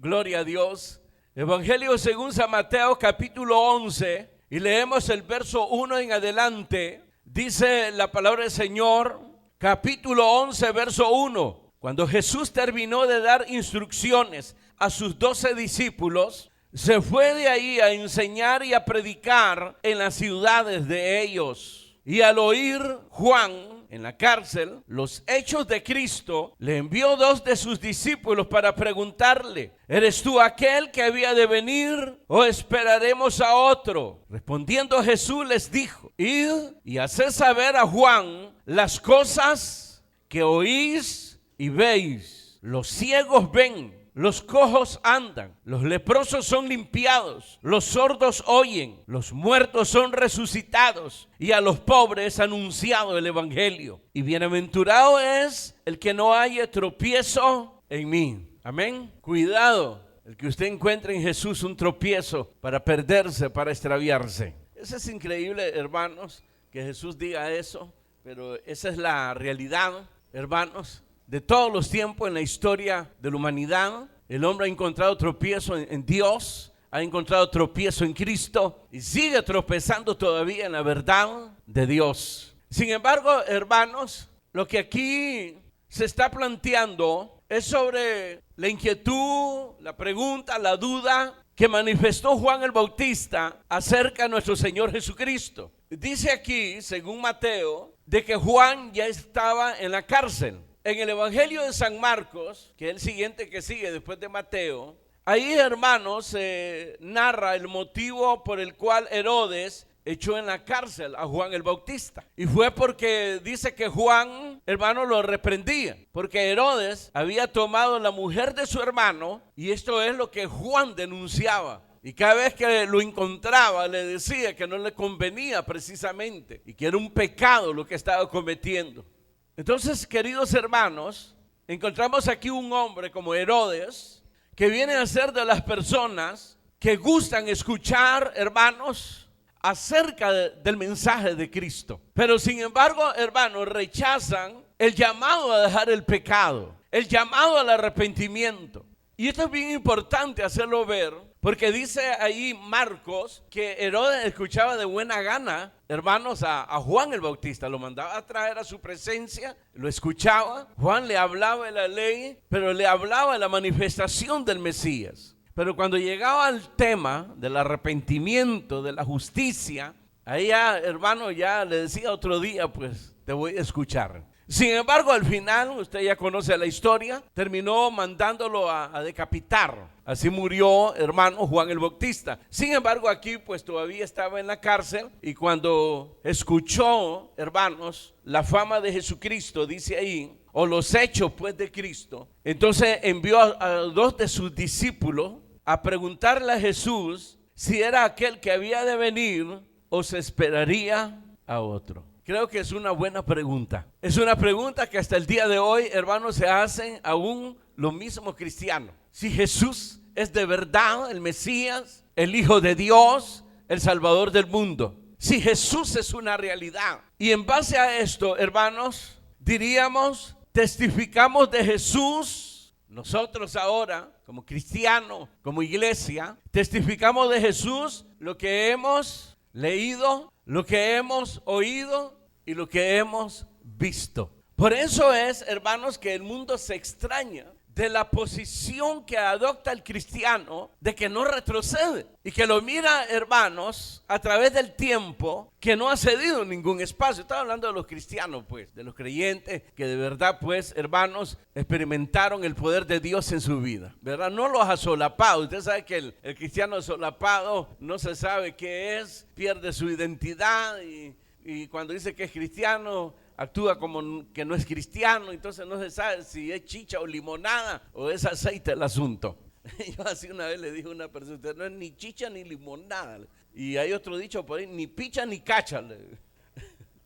Gloria a Dios. Evangelio según San Mateo capítulo 11 y leemos el verso 1 en adelante. Dice la palabra del Señor, capítulo 11, verso 1. Cuando Jesús terminó de dar instrucciones a sus 12 discípulos, se fue de ahí a enseñar y a predicar en las ciudades de ellos. Y al oír Juan en la cárcel los hechos de Cristo, le envió 2 de sus discípulos para preguntarle: ¿eres tú aquel que había de venir o esperaremos a otro? Respondiendo Jesús les dijo: id y haced saber a Juan las cosas que oís y veis. Los ciegos ven, los cojos andan, los leprosos son limpiados, los sordos oyen, los muertos son resucitados y a los pobres anunciado el evangelio. Y bienaventurado es el que no haya tropiezo en mí. Amén. Cuidado el que usted encuentre en Jesús un tropiezo para perderse, para extraviarse. Eso es increíble, hermanos, que Jesús diga eso, pero esa es la realidad, hermanos. De todos los tiempos en la historia de la humanidad, el hombre ha encontrado tropiezo en Dios, ha encontrado tropiezo en Cristo y sigue tropezando todavía en la verdad de Dios. Sin embargo, hermanos, lo que aquí se está planteando es sobre la inquietud, la pregunta, la duda que manifestó Juan el Bautista acerca de nuestro Señor Jesucristo. Dice aquí, según Mateo, de que Juan ya estaba en la cárcel. En el Evangelio de San Marcos, que es el siguiente que sigue después de Mateo, ahí, hermanos, se narra el motivo por el cual Herodes echó en la cárcel a Juan el Bautista. Y fue porque dice que Juan, hermano, lo reprendía, porque Herodes había tomado la mujer de su hermano, y esto es lo que Juan denunciaba. Y cada vez que lo encontraba le decía que no le convenía precisamente y que era un pecado lo que estaba cometiendo. Entonces, queridos hermanos, encontramos aquí un hombre como Herodes, que viene a ser de las personas que gustan escuchar, hermanos, acerca del mensaje de Cristo. Pero sin embargo, hermanos, rechazan el llamado a dejar el pecado, el llamado al arrepentimiento. Y esto es bien importante hacerlo ver, porque dice ahí Marcos que Herodes escuchaba de buena gana, hermanos, a Juan el Bautista. Lo mandaba a traer a su presencia, lo escuchaba. Juan le hablaba de la ley, pero le hablaba de la manifestación del Mesías. Pero cuando llegaba al tema del arrepentimiento, de la justicia, ahí ya, hermano, ya le decía otro día, pues te voy a escuchar. Sin embargo, al final, usted ya conoce la historia, terminó mandándolo a decapitar. Así murió, hermano, Juan el Bautista. Sin embargo, aquí pues todavía estaba en la cárcel, y cuando escuchó, hermanos, la fama de Jesucristo, dice ahí, o los hechos pues de Cristo, entonces envió a 2 de sus discípulos a preguntarle a Jesús si era aquel que había de venir o se esperaría a otro. Creo que es una buena pregunta. Es una pregunta que hasta el día de hoy, hermanos, se hacen aún los mismos cristianos. Si Jesús es de verdad el Mesías, el Hijo de Dios, el Salvador del mundo. Si Jesús es una realidad. Y en base a esto, hermanos, diríamos, testificamos de Jesús. Nosotros ahora, como cristianos, como iglesia, testificamos de Jesús lo que hemos leído, lo que hemos oído y lo que hemos visto. Por eso es, hermanos, que el mundo se extraña de la posición que adopta el cristiano, de que no retrocede y que lo mira, hermanos, a través del tiempo, que no ha cedido ningún espacio. Estaba hablando de los cristianos, pues, de los creyentes que de verdad, pues, hermanos, experimentaron el poder de Dios en su vida, ¿verdad? No los ha solapado. Usted sabe que el cristiano solapado no se sabe qué es, pierde su identidad y cuando dice que es cristiano, actúa como que no es cristiano, entonces no se sabe si es chicha o limonada o es aceite el asunto. Yo así una vez le dije a una persona: usted no es ni chicha ni limonada. Y hay otro dicho por ahí: ni picha ni cacha.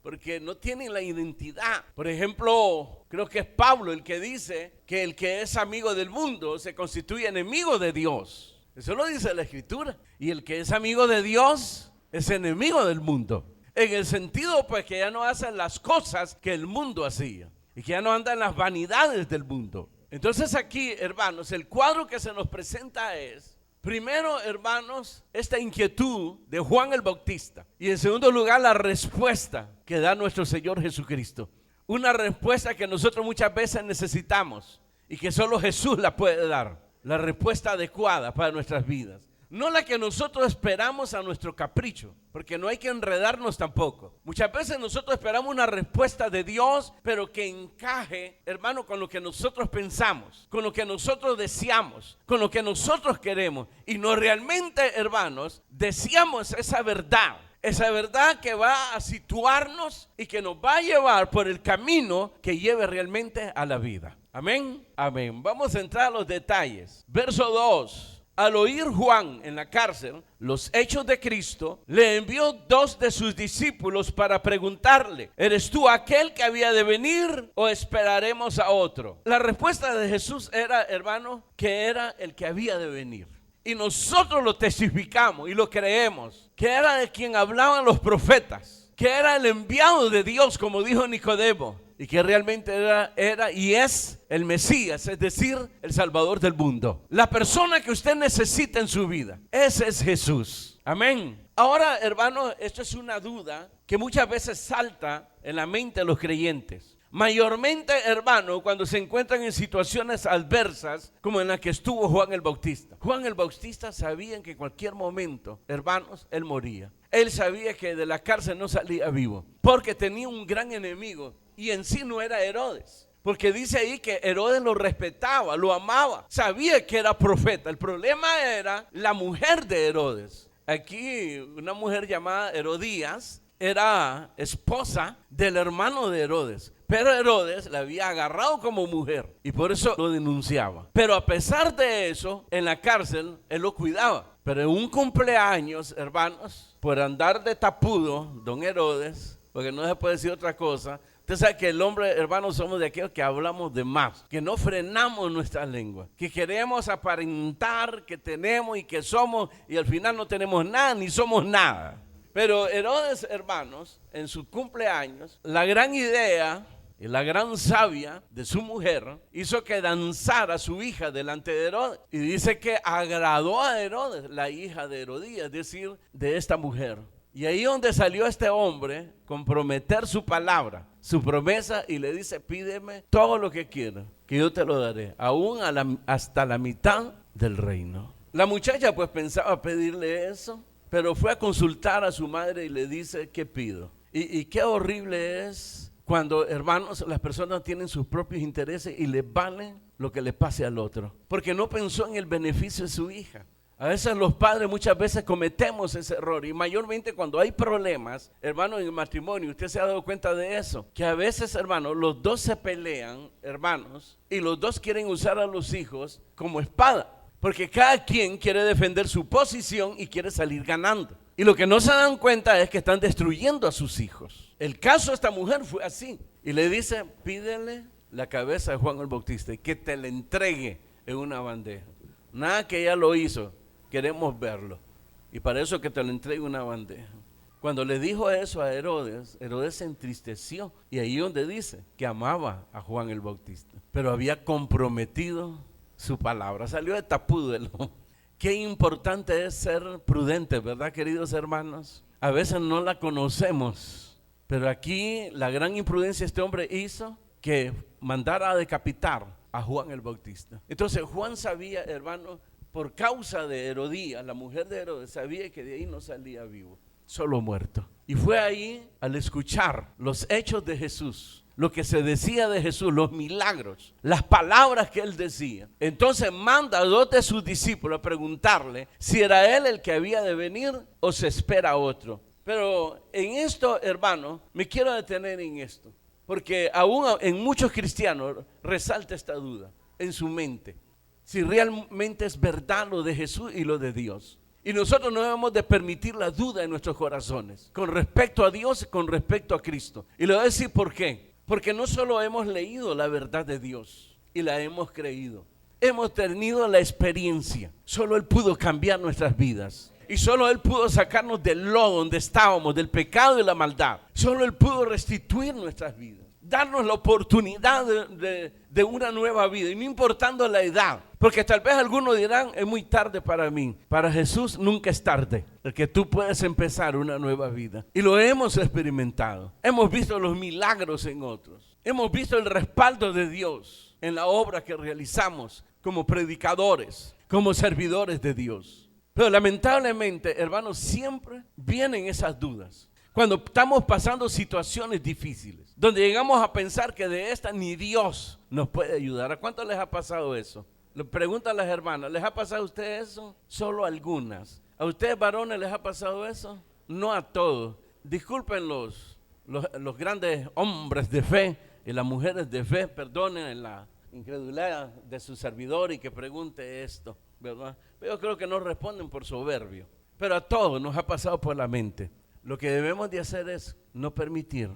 Porque no tienen la identidad. Por ejemplo, creo que es Pablo el que dice que el que es amigo del mundo se constituye enemigo de Dios. Eso lo dice la Escritura. Y el que es amigo de Dios es enemigo del mundo. En el sentido, pues, que ya no hacen las cosas que el mundo hacía y que ya no andan en las vanidades del mundo. Entonces aquí, hermanos, el cuadro que se nos presenta es, primero, hermanos, esta inquietud de Juan el Bautista. Y en segundo lugar, la respuesta que da nuestro Señor Jesucristo. Una respuesta que nosotros muchas veces necesitamos y que solo Jesús la puede dar. La respuesta adecuada para nuestras vidas. No la que nosotros esperamos a nuestro capricho, porque no hay que enredarnos tampoco. Muchas veces nosotros esperamos una respuesta de Dios, pero que encaje, hermano, con lo que nosotros pensamos, con lo que nosotros deseamos, con lo que nosotros queremos. Y no realmente, hermanos, deseamos esa verdad que va a situarnos y que nos va a llevar por el camino que lleve realmente a la vida. Amén, amén. Vamos a entrar a los detalles. Verso 2. Al oír Juan en la cárcel los hechos de Cristo, le envió 2 de sus discípulos para preguntarle: ¿eres tú aquel que había de venir o esperaremos a otro? La respuesta de Jesús era, hermano, que era el que había de venir. Y nosotros lo testificamos y lo creemos, que era de quien hablaban los profetas, que era el enviado de Dios, como dijo Nicodemo, y que realmente era y es el Mesías, es decir, el Salvador del mundo. La persona que usted necesita en su vida, ese es Jesús. Amén. Ahora, hermano, esto es una duda que muchas veces salta en la mente de los creyentes. Mayormente, hermano, cuando se encuentran en situaciones adversas como en la que estuvo Juan el Bautista. Juan el Bautista sabía que en cualquier momento, hermanos, él moría. Él sabía que de la cárcel no salía vivo, porque tenía un gran enemigo, y en sí no era Herodes. Porque dice ahí que Herodes lo respetaba, lo amaba, sabía que era profeta. El problema era la mujer de Herodes. Aquí una mujer llamada Herodías era esposa del hermano de Herodes. Pero Herodes la había agarrado como mujer y por eso lo denunciaba. Pero a pesar de eso, en la cárcel, él lo cuidaba. Pero en un cumpleaños, hermanos, por andar de tapudo, don Herodes, porque no se puede decir otra cosa. Usted sabe que el hombre, hermanos, somos de aquellos que hablamos de más, que no frenamos nuestra lengua, que queremos aparentar que tenemos y que somos, y al final no tenemos nada ni somos nada. Pero Herodes, hermanos, en su cumpleaños, la gran idea y la gran sabia de su mujer hizo que danzara a su hija delante de Herodes. Y dice que agradó a Herodes, la hija de Herodías, es decir, de esta mujer. Y ahí donde salió este hombre, comprometer su palabra, su promesa, y le dice: pídeme todo lo que quieras, que yo te lo daré, aún hasta la mitad del reino. La muchacha pues pensaba pedirle eso, pero fue a consultar a su madre y le dice: ¿qué pido? Y qué horrible es cuando, hermanos, las personas tienen sus propios intereses y les vale lo que le pase al otro, porque no pensó en el beneficio de su hija. A veces los padres muchas veces cometemos ese error, y mayormente cuando hay problemas, hermanos, en el matrimonio, usted se ha dado cuenta de eso, que a veces, hermanos, los dos se pelean, hermanos, y los dos quieren usar a los hijos como espada, porque cada quien quiere defender su posición y quiere salir ganando. Y lo que no se dan cuenta es que están destruyendo a sus hijos. El caso de esta mujer fue así. Y le dice: pídele la cabeza de Juan el Bautista y que te la entregue en una bandeja. Nada que ella lo hizo, queremos verlo. Y para eso que te lo entregue en una bandeja. Cuando le dijo eso a Herodes, Herodes se entristeció. Y ahí donde dice que amaba a Juan el Bautista, pero había comprometido su palabra. Salió de tapúdelo. Qué importante es ser prudente, ¿verdad, queridos hermanos? A veces no la conocemos, pero aquí la gran imprudencia de este hombre hizo que mandara a decapitar a Juan el Bautista. Entonces Juan sabía, hermano, por causa de Herodías, la mujer de Herodes, sabía que de ahí no salía vivo, solo muerto. Y fue ahí, al escuchar los hechos de Jesús, lo que se decía de Jesús, los milagros, las palabras que él decía. Entonces manda a 2 de sus discípulos a preguntarle si era él el que había de venir o se espera otro. Pero en esto, hermano, me quiero detener en esto, porque aún en muchos cristianos resalta esta duda en su mente, si realmente es verdad lo de Jesús y lo de Dios. Y nosotros no debemos de permitir la duda en nuestros corazones con respecto a Dios y con respecto a Cristo. Y le voy a decir por qué. Porque no solo hemos leído la verdad de Dios y la hemos creído, hemos tenido la experiencia. Solo Él pudo cambiar nuestras vidas. Y solo Él pudo sacarnos del lodo donde estábamos, del pecado y la maldad. Solo Él pudo restituir nuestras vidas. darnos la oportunidad de una nueva vida, y no importando la edad, porque tal vez algunos dirán, es muy tarde para mí. Para Jesús nunca es tarde, porque tú puedes empezar una nueva vida, y lo hemos experimentado. Hemos visto los milagros en otros, hemos visto el respaldo de Dios en la obra que realizamos como predicadores, como servidores de Dios. Pero lamentablemente, hermanos, siempre vienen esas dudas. Cuando estamos pasando situaciones difíciles, donde llegamos a pensar que de esta ni Dios nos puede ayudar. ¿A cuánto les ha pasado eso? Le preguntan a las hermanas, ¿les ha pasado a ustedes eso? Solo algunas. ¿A ustedes varones les ha pasado eso? No a todos. Disculpen los grandes hombres de fe y las mujeres de fe, perdonen la incredulidad de su servidor y que pregunte esto, ¿verdad? Pero yo creo que no responden por soberbio. Pero a todos nos ha pasado por la mente. Lo que debemos de hacer es no permitir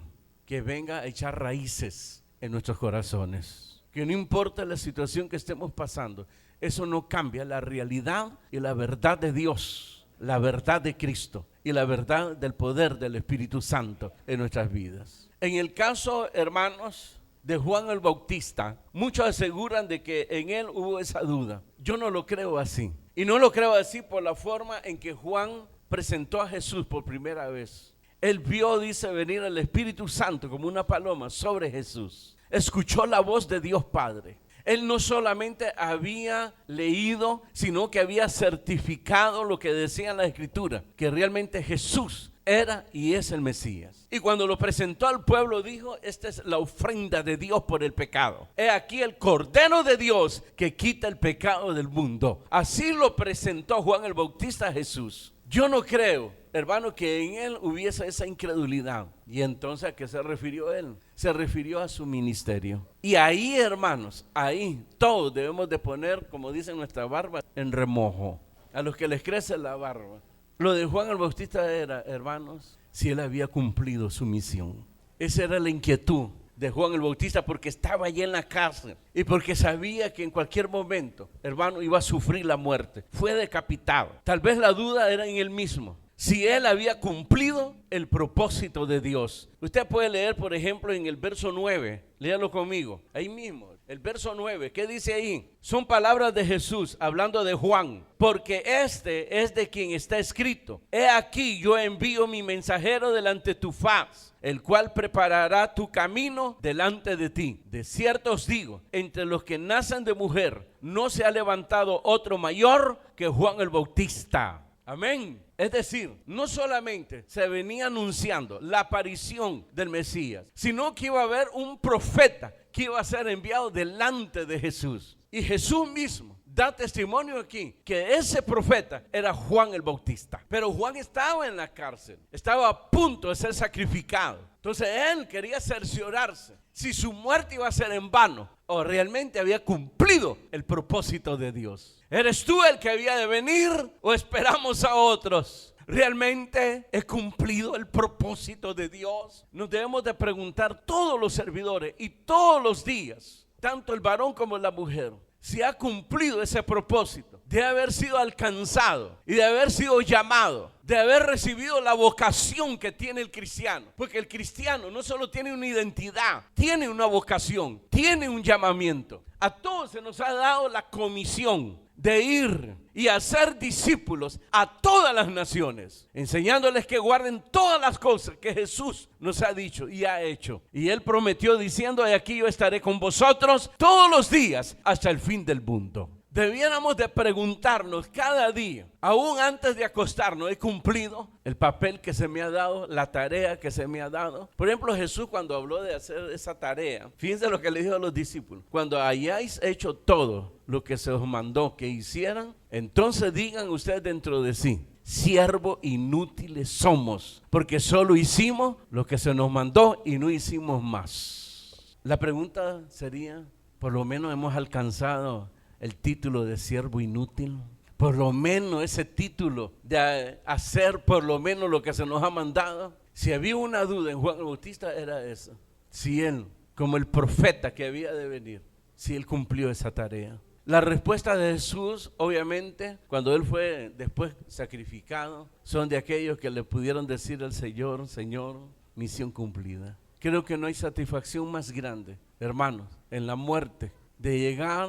que venga a echar raíces en nuestros corazones. Que no importa la situación que estemos pasando, eso no cambia la realidad y la verdad de Dios, la verdad de Cristo y la verdad del poder del Espíritu Santo en nuestras vidas. En el caso, hermanos, de Juan el Bautista, muchos aseguran de que en él hubo esa duda. Yo no lo creo así. Y no lo creo así por la forma en que Juan presentó a Jesús por primera vez. Él vio, dice, venir el Espíritu Santo como una paloma sobre Jesús. Escuchó la voz de Dios Padre. Él no solamente había leído, sino que había certificado lo que decía en la Escritura, que realmente Jesús era y es el Mesías. Y cuando lo presentó al pueblo dijo, esta es la ofrenda de Dios por el pecado. He aquí el Cordero de Dios que quita el pecado del mundo. Así lo presentó Juan el Bautista a Jesús. Yo no creo, hermano, que en él hubiese esa incredulidad. Y entonces, ¿a qué se refirió él? Se refirió a su ministerio. Y ahí, hermanos, ahí todos debemos de poner, como dice nuestra barba, en remojo. A los que les crece la barba. Lo de Juan el Bautista era, hermanos, si él había cumplido su misión. Esa era la inquietud de Juan el Bautista, porque estaba allí en la cárcel y porque sabía que en cualquier momento, hermano, iba a sufrir la muerte. Fue decapitado. Tal vez la duda era en él mismo, si él había cumplido el propósito de Dios. Usted puede leer, por ejemplo, en el verso 9, léalo conmigo, ahí mismo, el verso 9, ¿qué dice ahí? Son palabras de Jesús hablando de Juan, porque este es de quien está escrito: he aquí yo envío mi mensajero delante de tu faz, el cual preparará tu camino delante de ti. De cierto os digo, entre los que nacen de mujer, no se ha levantado otro mayor que Juan el Bautista. Amén. Es decir, no solamente se venía anunciando la aparición del Mesías, sino que iba a haber un profeta que iba a ser enviado delante de Jesús. Y Jesús mismo da testimonio aquí que ese profeta era Juan el Bautista. Pero Juan estaba en la cárcel, estaba a punto de ser sacrificado. Entonces él quería cerciorarse si su muerte iba a ser en vano o realmente había cumplido el propósito de Dios. ¿Eres tú el que había de venir o esperamos a otros? ¿Realmente he cumplido el propósito de Dios? Nos debemos de preguntar todos los servidores y todos los días, tanto el varón como la mujer, si ha cumplido ese propósito de haber sido alcanzado y de haber sido llamado, de haber recibido la vocación que tiene el cristiano. Porque el cristiano no solo tiene una identidad, tiene una vocación, tiene un llamamiento. A todos se nos ha dado la comisión de ir y hacer discípulos a todas las naciones, enseñándoles que guarden todas las cosas que Jesús nos ha dicho y ha hecho. Y Él prometió diciendo: y aquí yo estaré con vosotros todos los días hasta el fin del mundo. Debiéramos de preguntarnos cada día, aún antes de acostarnos: ¿he cumplido el papel que se me ha dado, la tarea que se me ha dado? Por ejemplo, Jesús, cuando habló de hacer esa tarea, fíjense lo que le dijo a los discípulos: cuando hayáis hecho todo lo que se os mandó que hicieran, entonces digan ustedes dentro de sí: siervos inútiles somos, porque solo hicimos lo que se nos mandó y no hicimos más. La pregunta sería, ¿por lo menos hemos alcanzado el título de siervo inútil? Por lo menos ese título de hacer por lo menos lo que se nos ha mandado. Si había una duda en Juan el Bautista, era esa: si él, como el profeta que había de venir, si él cumplió esa tarea. La respuesta de Jesús, obviamente, cuando él fue después sacrificado, son de aquellos que le pudieron decir al Señor: Señor, misión cumplida. Creo que no hay satisfacción más grande, hermanos, en la muerte, de llegar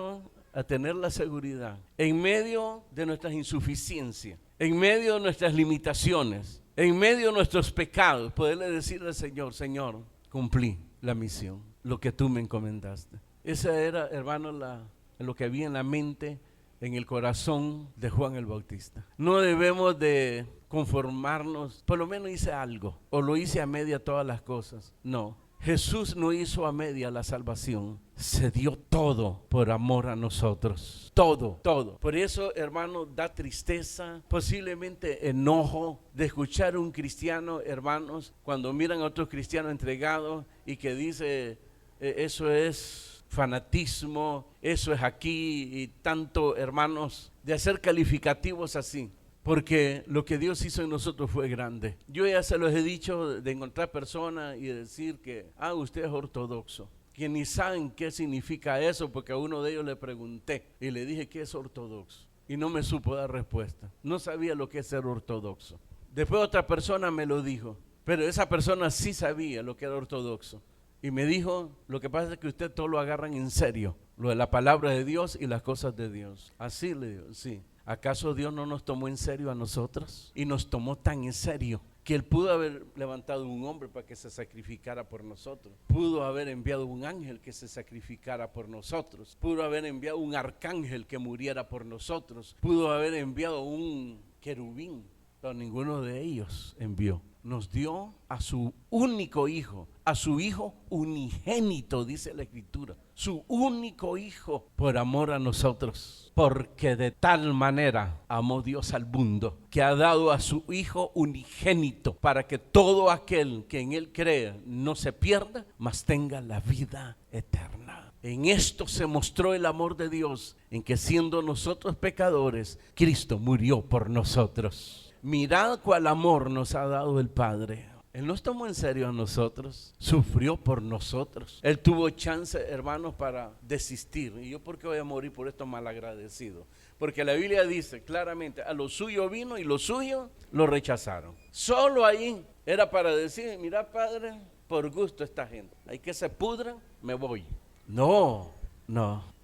a tener la seguridad en medio de nuestras insuficiencias, en medio de nuestras limitaciones, en medio de nuestros pecados, poderle decir al Señor: Señor, cumplí la misión, lo que tú me encomendaste. Esa era, hermano, lo que había en la mente, en el corazón de Juan el Bautista. No debemos de conformarnos, por lo menos hice algo, o lo hice a media todas las cosas. No, Jesús no hizo a media la salvación, se dio todo por amor a nosotros, todo, todo. Por eso, hermano, da tristeza, posiblemente enojo de escuchar a un cristiano, hermanos, cuando miran a otro cristiano entregado y que dice, eso es fanatismo, eso es aquí, y tanto, hermanos, de hacer calificativos así. Porque lo que Dios hizo en nosotros fue grande. Yo ya se los he dicho, de encontrar personas y decir que, usted es ortodoxo. Que ni saben qué significa eso, porque a uno de ellos le pregunté y le dije, ¿qué es ortodoxo? Y no me supo dar respuesta. No sabía lo que es ser ortodoxo. Después otra persona me lo dijo, pero esa persona sí sabía lo que era ortodoxo. Y me dijo, lo que pasa es que usted todo lo agarran en serio, lo de la palabra de Dios y las cosas de Dios. Así le digo, sí. ¿Acaso Dios no nos tomó en serio a nosotros? Y nos tomó tan en serio que Él pudo haber levantado un hombre para que se sacrificara por nosotros. Pudo haber enviado un ángel que se sacrificara por nosotros. Pudo haber enviado un arcángel que muriera por nosotros. Pudo haber enviado un querubín, pero ninguno de ellos envió. Nos dio a su único hijo, a su hijo unigénito, dice la Escritura, su único hijo, por amor a nosotros, porque de tal manera amó Dios al mundo, que ha dado a su hijo unigénito, para que todo aquel que en él crea no se pierda, mas tenga la vida eterna. En esto se mostró el amor de Dios, en que siendo nosotros pecadores, Cristo murió por nosotros. Mirad cuál amor nos ha dado el Padre. Él nos tomó en serio a nosotros, sufrió por nosotros. Él tuvo chance, hermanos, para desistir. ¿Y yo por qué voy a morir por esto malagradecido? Porque la Biblia dice claramente, a lo suyo vino y lo suyo lo rechazaron. Solo ahí era para decir, mira, Padre, por gusto esta gente, hay que se pudran, me voy. No,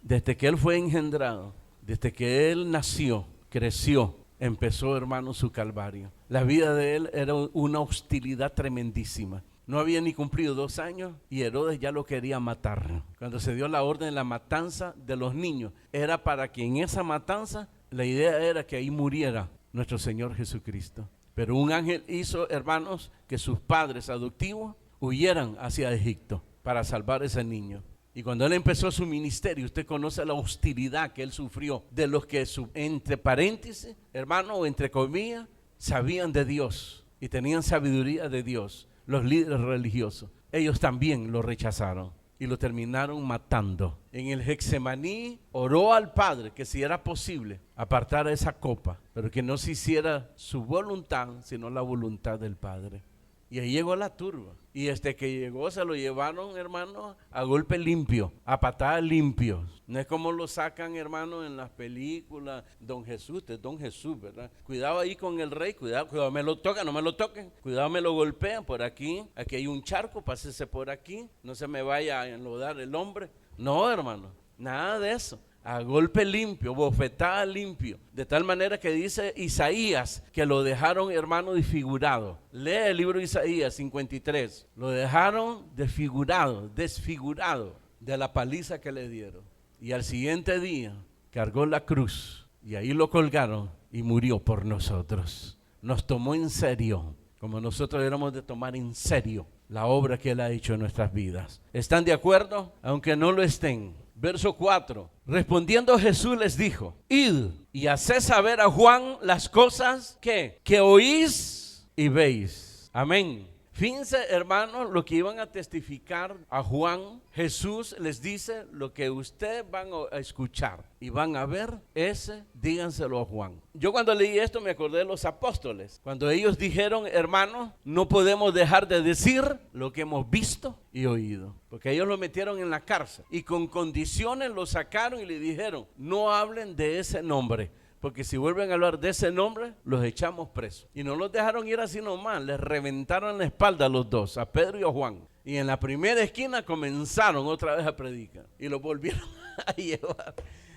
desde que Él fue engendrado, desde que Él nació, creció, empezó, hermano, su calvario. La vida de Él era una hostilidad tremendísima. No había ni cumplido 2 años y Herodes ya lo quería matar. Cuando se dio la orden de la matanza de los niños, era para que en esa matanza, la idea era que ahí muriera nuestro Señor Jesucristo. Pero un ángel hizo, hermanos, que sus padres adoptivos huyeran hacia Egipto para salvar a ese niño. Y cuando Él empezó su ministerio, usted conoce la hostilidad que Él sufrió de los que, entre paréntesis, hermano, o entre comillas, sabían de Dios y tenían sabiduría de Dios. Los líderes religiosos, ellos también lo rechazaron y lo terminaron matando. En el Getsemaní oró al Padre que si era posible apartar esa copa, pero que no se hiciera su voluntad, sino la voluntad del Padre. Y ahí llegó la turba. Y desde que llegó se lo llevaron, hermano, a golpe limpio, a patadas limpios. No es como lo sacan, hermano, en las películas. Don Jesús, es Don Jesús, ¿verdad? Cuidado ahí con el rey, cuidado me lo tocan, no me lo toquen. Cuidado me lo golpean por aquí. Aquí hay un charco, pásese por aquí. No se me vaya a enlodar el hombre. No, hermano, nada de eso. A golpe limpio, bofetada limpio, de tal manera que dice Isaías que lo dejaron, hermano, desfigurado. Lee el libro de Isaías 53, lo dejaron desfigurado de la paliza que le dieron. Y al siguiente día cargó la cruz y ahí lo colgaron y murió por nosotros. Nos tomó en serio, como nosotros deberíamos de tomar en serio la obra que Él ha hecho en nuestras vidas. ¿Están de acuerdo? Aunque no lo estén. Verso 4, respondiendo Jesús les dijo, id y haced saber a Juan las cosas que oís y veis. Amén. Fíjense, hermanos, lo que iban a testificar a Juan. Jesús les dice, lo que ustedes van a escuchar y van a ver, díganselo a Juan. Yo cuando leí esto me acordé de los apóstoles. Cuando ellos dijeron, hermanos, no podemos dejar de decir lo que hemos visto y oído. Porque ellos lo metieron en la cárcel y con condiciones lo sacaron y le dijeron, no hablen de ese nombre. Porque si vuelven a hablar de ese nombre, los echamos presos. Y no los dejaron ir así nomás, les reventaron la espalda a los dos, a Pedro y a Juan. Y en la primera esquina comenzaron otra vez a predicar y lo volvieron a llevar.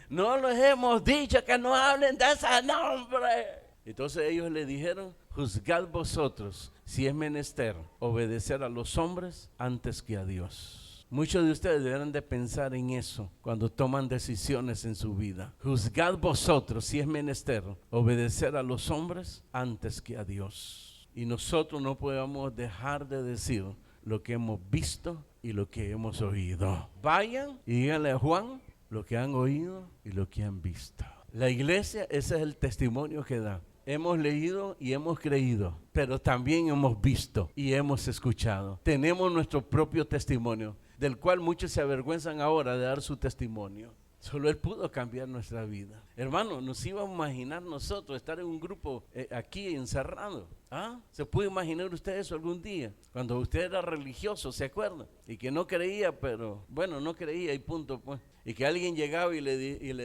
No les hemos dicho que no hablen de ese nombre. Entonces ellos le dijeron, juzgad vosotros si es menester obedecer a los hombres antes que a Dios. Muchos de ustedes deberán de pensar en eso cuando toman decisiones en su vida. Juzgad vosotros si es menester obedecer a los hombres antes que a Dios. Y nosotros no podemos dejar de decir lo que hemos visto y lo que hemos oído. Vayan y díganle a Juan lo que han oído y lo que han visto. La iglesia, ese es el testimonio que da. Hemos leído y hemos creído, pero también hemos visto y hemos escuchado. Tenemos nuestro propio testimonio, del cual muchos se avergüenzan ahora de dar su testimonio. Solo Él pudo cambiar nuestra vida. Hermano, nos íbamos a imaginar nosotros estar en un grupo aquí encerrado. ¿Ah? ¿Se puede imaginar usted eso algún día? Cuando usted era religioso, ¿se acuerda? Y que no creía, pero bueno, no creía y punto pues. Y que alguien llegaba y le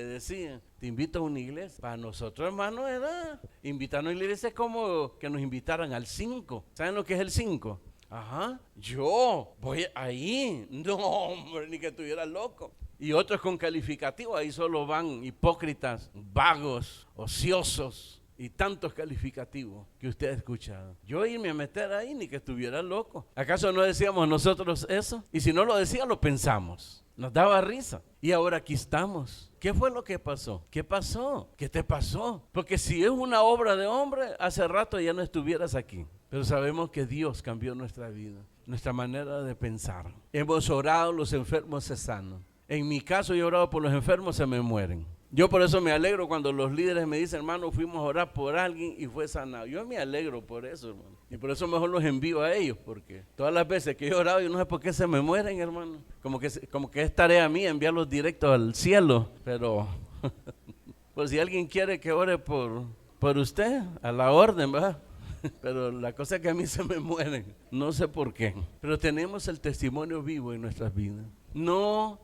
decía, te invito a una iglesia. Para nosotros, hermano, era invitarnos a una iglesia es como que nos invitaran al 5. ¿Saben lo que es el 5? Ajá, yo voy ahí. No, hombre, ni que estuviera loco. Y otros con calificativo, ahí solo van hipócritas, vagos, ociosos y tantos calificativos que usted ha escuchado. Yo irme a meter ahí ni que estuviera loco. ¿Acaso no decíamos nosotros eso? Y si no lo decía, lo pensamos. Nos daba risa. Y ahora aquí estamos. ¿Qué fue lo que pasó? ¿Qué pasó? ¿Qué te pasó? Porque si es una obra de hombre, hace rato ya no estuvieras aquí. Pero sabemos que Dios cambió nuestra vida, nuestra manera de pensar. Hemos orado, los enfermos se sanan. En mi caso, yo he orado por los enfermos, se me mueren. Yo por eso me alegro cuando los líderes me dicen, hermano, fuimos a orar por alguien y fue sanado. Yo me alegro por eso, hermano. Y por eso mejor los envío a ellos, porque todas las veces que yo he orado, yo no sé por qué se me mueren, hermano. Como que es tarea mía enviarlos directos al cielo. Pero, pues si alguien quiere que ore por usted, a la orden, ¿verdad? Pero la cosa es que a mí se me mueren, no sé por qué. Pero tenemos el testimonio vivo en nuestras vidas. No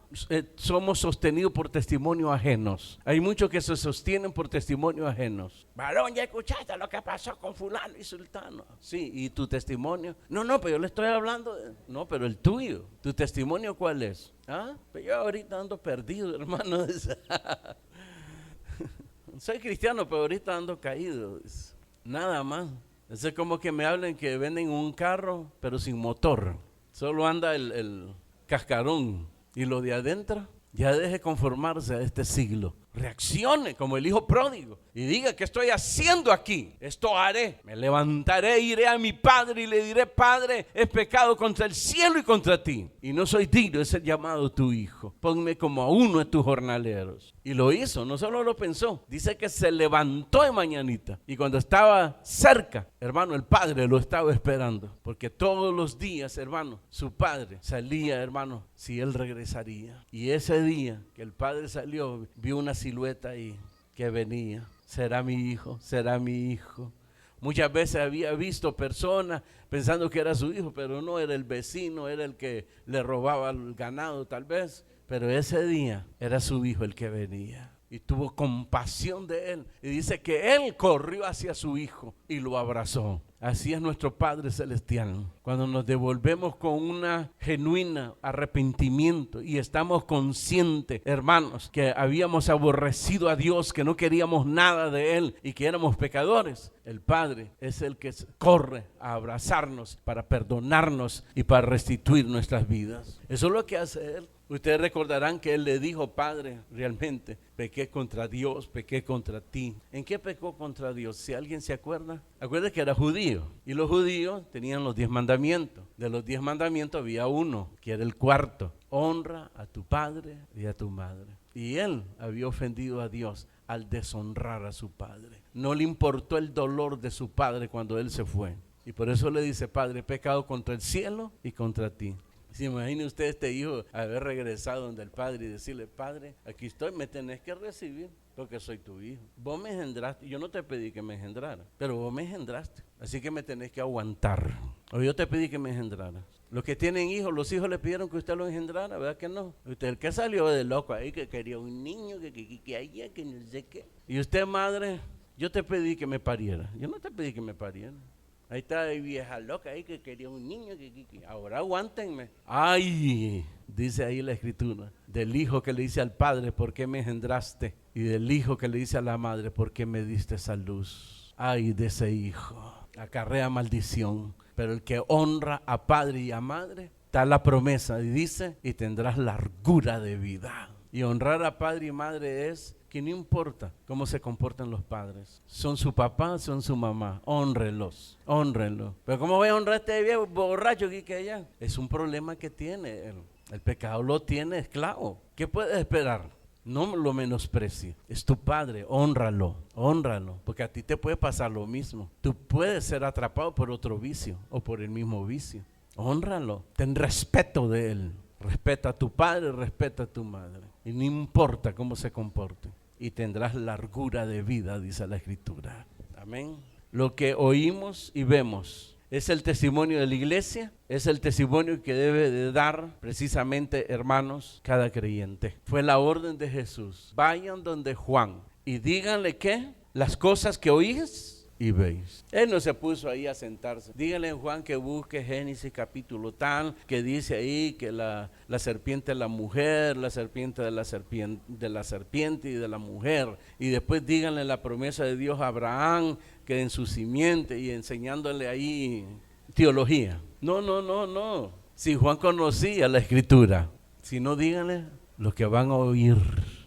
somos sostenidos por testimonios ajenos. Hay muchos que se sostienen por testimonios ajenos. Varón, ¿ya escuchaste lo que pasó con fulano y sultano? Sí, ¿y tu testimonio? No, pero yo le estoy hablando no, pero el tuyo. ¿Tu testimonio cuál es? ¿Ah? Pero yo ahorita ando perdido, hermano. Soy cristiano, pero ahorita ando caído. Nada más. Es como que me hablen que venden un carro, pero sin motor. Solo anda el cascarón. Y lo de adentro, ya deje conformarse a este siglo. Reaccione como el hijo pródigo y diga, ¿qué estoy haciendo aquí? Esto haré. Me levantaré, iré a mi padre y le diré, Padre, he pecado contra el cielo y contra ti. Y no soy digno de ser llamado tu hijo. Ponme como a uno de tus jornaleros. Y lo hizo, no solo lo pensó. Dice que se levantó de mañanita. Y cuando estaba cerca, hermano, el padre lo estaba esperando. Porque todos los días, hermano, su padre salía, hermano, si él regresaría. Y ese día que el padre salió, vio una silueta ahí que venía. Será mi hijo, será mi hijo. Muchas veces había visto personas pensando que era su hijo, pero no, era el vecino, era el que le robaba el ganado tal vez. Pero ese día era su hijo el que venía. Y tuvo compasión de él. Y dice que él corrió hacia su hijo y lo abrazó. Así es nuestro Padre Celestial. Cuando nos devolvemos con una genuina arrepentimiento y estamos conscientes, hermanos, que habíamos aborrecido a Dios, que no queríamos nada de Él y que éramos pecadores, el Padre es el que corre a abrazarnos para perdonarnos y para restituir nuestras vidas. Eso es lo que hace Él. Ustedes recordarán que Él le dijo, Padre, realmente pequé contra Dios, pequé contra ti. ¿En qué pecó contra Dios? Si alguien se acuerda. Acuérdense que era judío y los judíos tenían los 10 mandamientos. De los 10 mandamientos había uno, que era el cuarto. Honra a tu padre y a tu madre. Y él había ofendido a Dios al deshonrar a su padre. No le importó el dolor de su padre cuando él se fue. Y por eso le dice, Padre, he pecado contra el cielo y contra ti. Si imagine usted este hijo haber regresado donde el padre y decirle, Padre, aquí estoy, me tenés que recibir porque soy tu hijo. Vos me engendraste, yo no te pedí que me engendrara, pero vos me engendraste, así que me tenés que aguantar. O yo te pedí que me engendraras. Los que tienen hijos, los hijos le pidieron que usted lo engendrara, ¿verdad que no? Usted el que salió de loco ahí, que quería un niño, que allá, que no sé qué. Y usted, madre, yo te pedí que me pariera. Yo no te pedí que me pariera. Ahí está la vieja loca ahí que quería un niño. Ahora aguántenme. Ay, dice ahí la escritura, del hijo que le dice al padre, ¿por qué me engendraste? Y del hijo que le dice a la madre, ¿por qué me diste esa luz? Ay, de ese hijo, acarrea maldición. Pero el que honra a padre y a madre, está la promesa y dice, y tendrás largura de vida. Y honrar a padre y madre es que no importa cómo se comportan los padres. Son su papá, son su mamá. Hónrenlos, hónrenlos. Pero ¿cómo voy a honrar a este viejo borracho aquí que allá? Es un problema que tiene él. El pecado lo tiene esclavo. ¿Qué puedes esperar? No lo menosprecie. Es tu padre, hónralo, hónralo. Porque a ti te puede pasar lo mismo. Tú puedes ser atrapado por otro vicio o por el mismo vicio. Hónralo. Ten respeto de él. Respeta a tu padre, respeta a tu madre. Y no importa cómo se comporte. Y tendrás largura de vida, dice la escritura. Amén. Lo que oímos y vemos es el testimonio de la iglesia, es el testimonio que debe de dar precisamente, hermanos, cada creyente. Fue la orden de Jesús. Vayan donde Juan y díganle que las cosas que oís y veis. Él no se puso ahí a sentarse. Díganle a Juan que busque Génesis capítulo tal, que dice ahí que la serpiente es la mujer, la serpiente de la serpiente y de la mujer. Y después díganle la promesa de Dios a Abraham, que en su simiente, y enseñándole ahí teología. No. Si Juan conocía la escritura, si no, díganle lo que van a oír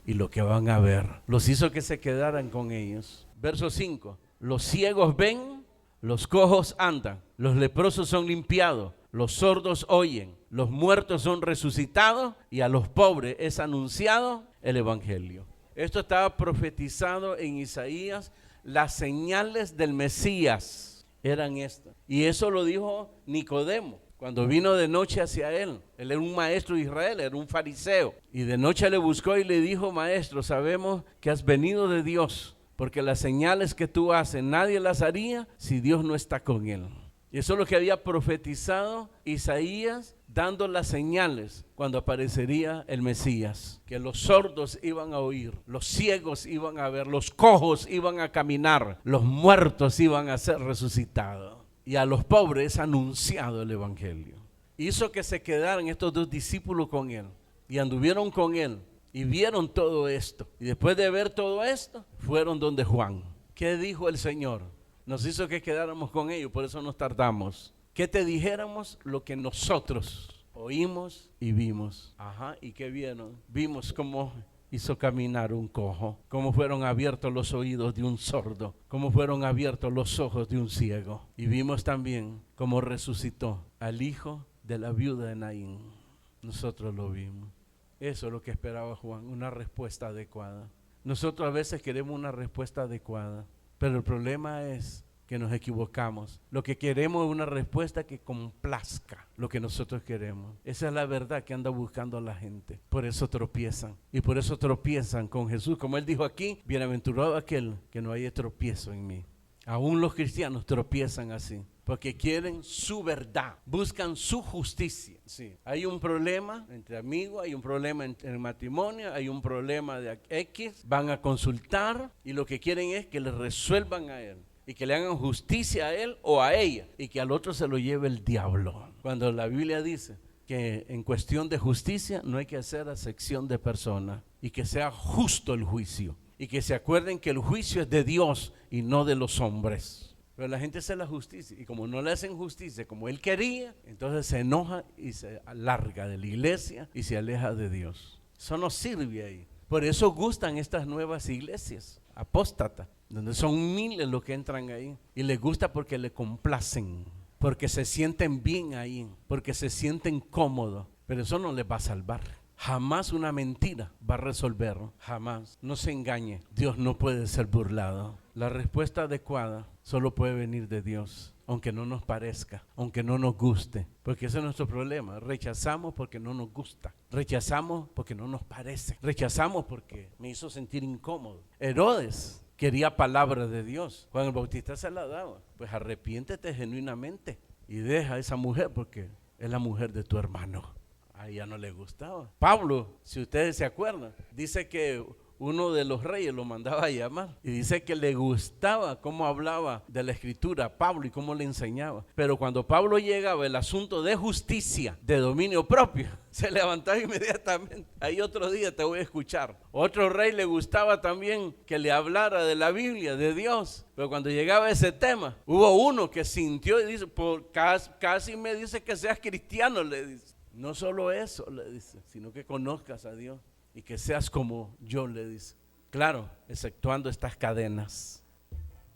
y lo que van a ver. Los hizo que se quedaran con ellos. Verso 5. Los ciegos ven, los cojos andan, los leprosos son limpiados, los sordos oyen, los muertos son resucitados y a los pobres es anunciado el evangelio. Esto estaba profetizado en Isaías. Las señales del Mesías eran estas. Y eso lo dijo Nicodemo cuando vino de noche hacia él. Él era un maestro de Israel, era un fariseo. Y de noche le buscó y le dijo: maestro, sabemos que has venido de Dios, porque las señales que tú haces nadie las haría si Dios no está con él. Y eso es lo que había profetizado Isaías, dando las señales cuando aparecería el Mesías. Que los sordos iban a oír, los ciegos iban a ver, los cojos iban a caminar, los muertos iban a ser resucitados. Y a los pobres es anunciado el evangelio. Hizo que se quedaran estos dos discípulos con él y anduvieron con él. Y vieron todo esto. Y después de ver todo esto, fueron donde Juan. ¿Qué dijo el Señor? Nos hizo que quedáramos con ellos, por eso nos tardamos. Que te dijéramos lo que nosotros oímos y vimos. Ajá, ¿y qué vieron? Vimos cómo hizo caminar un cojo, cómo fueron abiertos los oídos de un sordo, cómo fueron abiertos los ojos de un ciego. Y vimos también cómo resucitó al hijo de la viuda de Naín. Nosotros lo vimos. Eso es lo que esperaba Juan, una respuesta adecuada. Nosotros a veces queremos una respuesta adecuada, pero el problema es que nos equivocamos. Lo que queremos es una respuesta que complazca lo que nosotros queremos. Esa es la verdad que anda buscando la gente. Por eso tropiezan. Y por eso tropiezan con Jesús. Como él dijo aquí: bienaventurado aquel que no haya tropiezo en mí. Aún los cristianos tropiezan así, porque quieren su verdad, buscan su justicia. Sí, hay un problema entre amigos, hay un problema en el matrimonio, hay un problema de X, van a consultar y lo que quieren es que le resuelvan a él y que le hagan justicia a él o a ella y que al otro se lo lleve el diablo. Cuando la Biblia dice que en cuestión de justicia no hay que hacer acepción de personas y que sea justo el juicio. Y que se acuerden que el juicio es de Dios y no de los hombres. Pero la gente hace la justicia y como no le hacen justicia como él quería, entonces se enoja y se alarga de la iglesia y se aleja de Dios. Eso no sirve ahí. Por eso gustan estas nuevas iglesias apóstatas, donde son miles los que entran ahí. Y les gusta porque le complacen, porque se sienten bien ahí, porque se sienten cómodos. Pero eso no les va a salvar. Jamás una mentira va a resolverlo, jamás. No se engañe, Dios no puede ser burlado. La respuesta adecuada solo puede venir de Dios, aunque no nos parezca, aunque no nos guste, porque ese es nuestro problema. Rechazamos porque no nos gusta, rechazamos porque no nos parece, rechazamos porque me hizo sentir incómodo. Herodes quería palabra de Dios, Juan el Bautista se la daba. Pues arrepiéntete genuinamente y deja a esa mujer porque es la mujer de tu hermano. A ella no le gustaba. Pablo, si ustedes se acuerdan, dice que uno de los reyes lo mandaba a llamar y dice que le gustaba cómo hablaba de la escritura Pablo y cómo le enseñaba. Pero cuando Pablo llegaba el asunto de justicia, de dominio propio, se levantaba inmediatamente. Ahí otro día te voy a escuchar. Otro rey le gustaba también que le hablara de la Biblia, de Dios. Pero cuando llegaba ese tema, hubo uno que sintió y dice, casi me dice que seas cristiano, le dice. No solo eso, le dice, sino que conozcas a Dios y que seas como yo, le dice. Claro, exceptuando estas cadenas.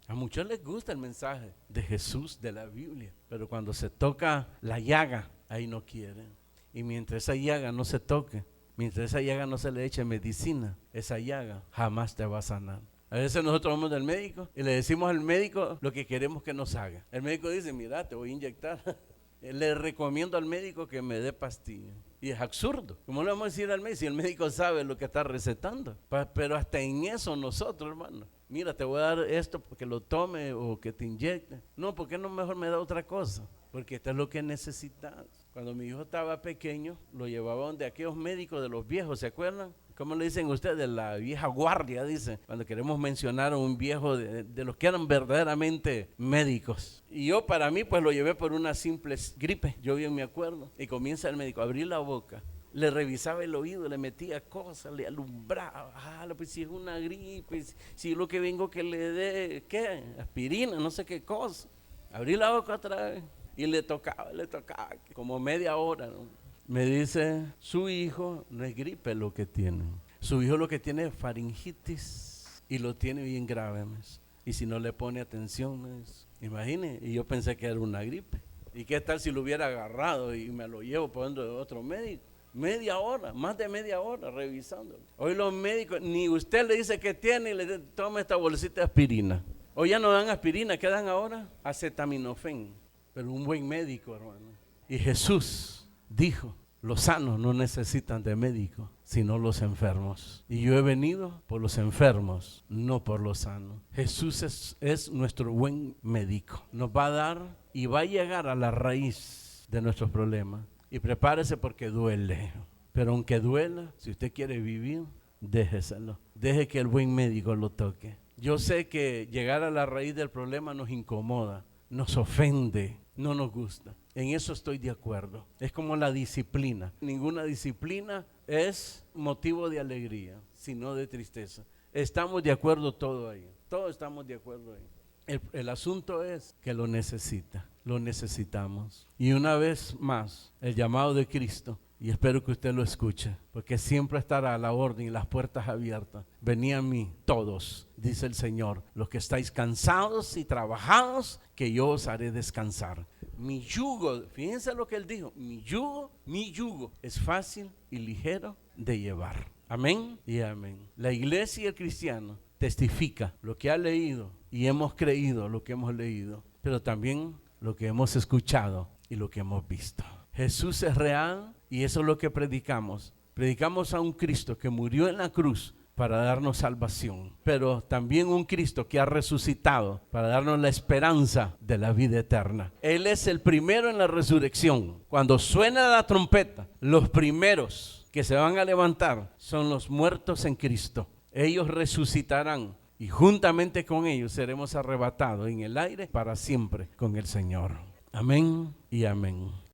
A muchos les gusta el mensaje de Jesús, de la Biblia, pero cuando se toca la llaga, ahí no quieren. Y mientras esa llaga no se toque, mientras esa llaga no se le eche medicina, esa llaga jamás te va a sanar. A veces nosotros vamos al médico y le decimos al médico lo que queremos que nos haga. El médico dice, mira, te voy a inyectar. Le recomiendo al médico que me dé pastillas. Y es absurdo. ¿Cómo le vamos a decir al médico si el médico sabe lo que está recetando? Pero hasta en eso nosotros, hermano. Mira, te voy a dar esto porque lo tome o que te inyecte. No, ¿por qué no mejor me da otra cosa? Porque esto es lo que necesitas. Cuando mi hijo estaba pequeño, lo llevaba donde aquellos médicos de los viejos, ¿se acuerdan? ¿Cómo le dicen ustedes? De la vieja guardia, dicen. Cuando queremos mencionar a un viejo de los que eran verdaderamente médicos. Y yo para mí pues lo llevé por una simple gripe. Yo bien me acuerdo. Y comienza el médico a abrir la boca. Le revisaba el oído, le metía cosas, le alumbraba. Pues si es una gripe, si lo que vengo que le dé, ¿qué? Aspirina, no sé qué cosa. Abrí la boca otra vez. Y le tocaba, como media hora, ¿no? Me dice, su hijo no es gripe lo que tiene. Su hijo lo que tiene es faringitis y lo tiene bien grave. Y si no le pone atención, imagine. Y yo pensé que era una gripe. ¿Y qué tal si lo hubiera agarrado y me lo llevo por dentro de otro médico? Media hora, más de media hora revisándolo. Hoy los médicos, ni usted le dice que tiene y le dice, toma esta bolsita de aspirina. Hoy ya no dan aspirina, ¿qué dan ahora? Acetaminofén. Pero un buen médico, hermano. Y Jesús dijo, los sanos no necesitan de médico, sino los enfermos. Y yo he venido por los enfermos, no por los sanos. Jesús es nuestro buen médico. Nos va a dar y va a llegar a la raíz de nuestros problemas. Y prepárese porque duele. Pero aunque duela, si usted quiere vivir, déjeselo. Deje que el buen médico lo toque. Yo sé que llegar a la raíz del problema nos incomoda, nos ofende, no nos gusta. En eso estoy de acuerdo. Es como la disciplina. Ninguna disciplina es motivo de alegría, sino de tristeza. Estamos de acuerdo todo ahí. Todos estamos de acuerdo ahí. El asunto es que lo necesita. Lo necesitamos. Y una vez más, el llamado de Cristo, y espero que usted lo escuche, porque siempre estará a la orden y las puertas abiertas. Venid a mí todos, dice el Señor, los que estáis cansados y trabajados, que yo os haré descansar. Mi yugo, fíjense lo que él dijo, mi yugo es fácil y ligero de llevar. Amén y amén. La iglesia y el cristiano testifica lo que ha leído y hemos creído lo que hemos leído, pero también lo que hemos escuchado y lo que hemos visto. Jesús es real y eso es lo que predicamos. Predicamos a un Cristo que murió en la cruz para darnos salvación, pero también un Cristo que ha resucitado para darnos la esperanza de la vida eterna. Él es el primero en la resurrección. Cuando suena la trompeta, los primeros que se van a levantar son los muertos en Cristo. Ellos resucitarán y juntamente con ellos seremos arrebatados en el aire para siempre con el Señor. Amén y amén.